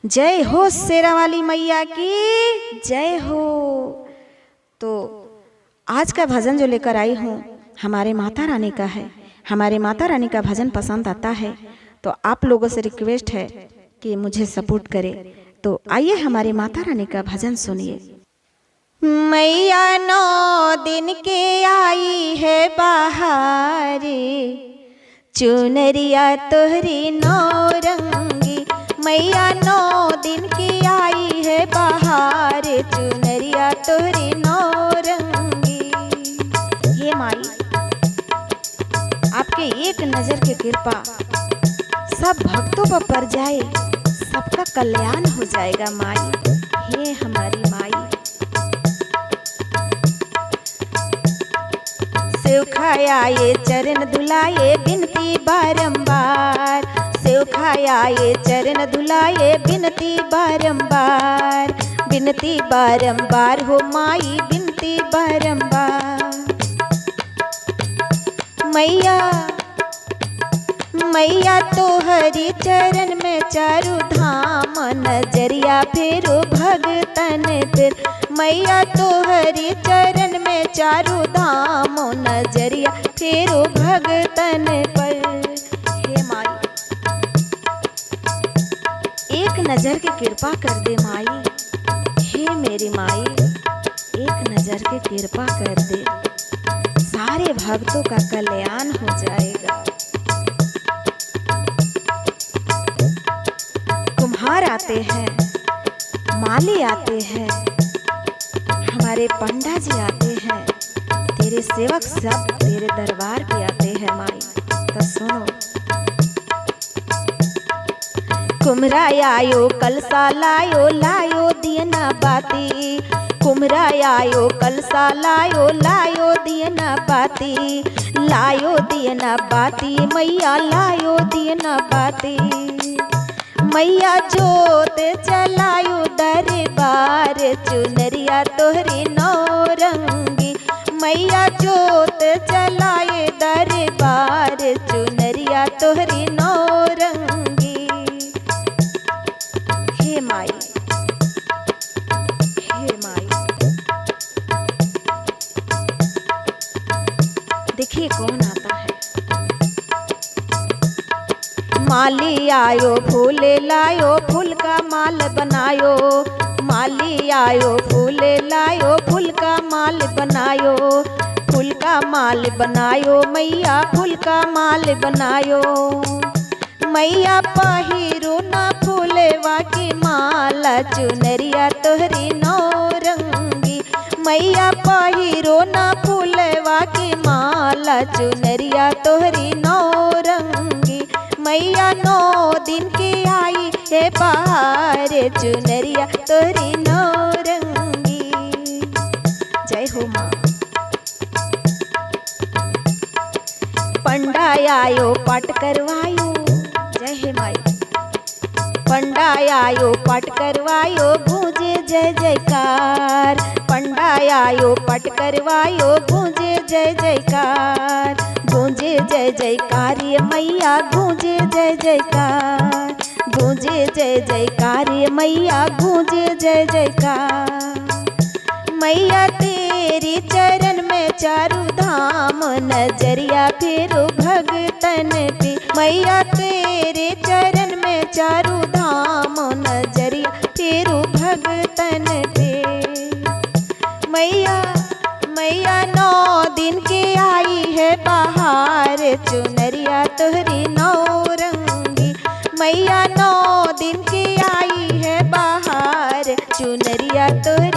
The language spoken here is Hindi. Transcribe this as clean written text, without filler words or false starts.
जय हो शेरा वाली मैया की जय हो। तो आज का भजन जो लेकर आई हूँ हमारे माता रानी का है। हमारे माता रानी का भजन पसंद आता है तो आप लोगों से रिक्वेस्ट है कि मुझे सपोर्ट करें। तो आइए हमारे माता रानी का भजन सुनिए। मैया 9 दिन के आई है बहारी, चुनरिया तोहरी 9 रंगी। मैया 9 दिन की आई है बहार, चुनरिया तोहरी 9 रंगी। हे माई, आपके एक नजर की कृपा सब भक्तों पर पड़ जाए, सबका कल्याण हो जाएगा माई। हे हमारी माई, सेवखाया ये चरण धुलाए बिनती बारंबार, सेवखाया ये चरण धुलाए बिनती बारंबार, बिनती बारंबार हो माई बिनती बारंबार। मैया मैया तोहरी चरण में चारू धाम, नजरिया फेरो भगतन फिर। मैया तोहरी चरण में चारू धाम, नजरिया फेरो भगतन पर। हे माई, एक नजर की कृपा कर दे माई। हे मेरी माई, एक नजर की कृपा कर दे, सारे भक्तों का कल्याण हो जाएगा। कुम्हार आते हैं, माली आते हैं, हमारे पंडा जी आते हैं, तेरे सेवक सब तेरे दरबार पे आते हैं माई। तो सुनो, कुम्हरा आयो कलसा लायो, लायो दियना बाती। कुम्हरा आयो कलसा लायो, लायो दियना बाती, लायो दियना बाती। मैया लायो दियना बाती। मैया जोत चलायो दरबार, चुनरिया तोहरी 9 रंगी। मैया जोत चलाए दरबार, चुनरिया तोहरी 9 रंगी। हे माई, हे माई, देखिए कौन आता है। माली आयो फूल लायो, फूल का माल बनायो। माली आयो फूल लायो, फूल का माल बनायो, फूल का माल बनायो। मैया फूल का माल बनायो। मैया पहिरो ना फूलवा की माला, चुनरिया तोहरी 9 रंगी। मैया पहिरो ना फूलवा की माला, चुनरिया तोहरी 9 रंगी। मैया 9 दिन की आई है बहार, चुनरिया तोहरी 9 रंगी। जय हो माँ। पंडा आयो पाठ करवायो, जय हे माई। पंडा आयो पाठ करवायो, गूंजे जय जयकार। पंडा आयो पाठ करवायो, गूंजे जय जयकार, गूंजे जय जयकार। ये मैया गूंजे जय जयकार, गूंजे जय जयकार। ये मैया गूंजे जय जयकार। मैया तेरी चरण में चारू धाम, नजरिया फेरो भगतन पे। मैया तेरे चरण में चारू धाम, नजरिया फेरो भगतन पे। मैया मैया 9 दिन की आई है बहार, चुनरिया तोहरी 9 रंगी। मैया 9 दिन की आई है बहार, चुनरिया तोहरी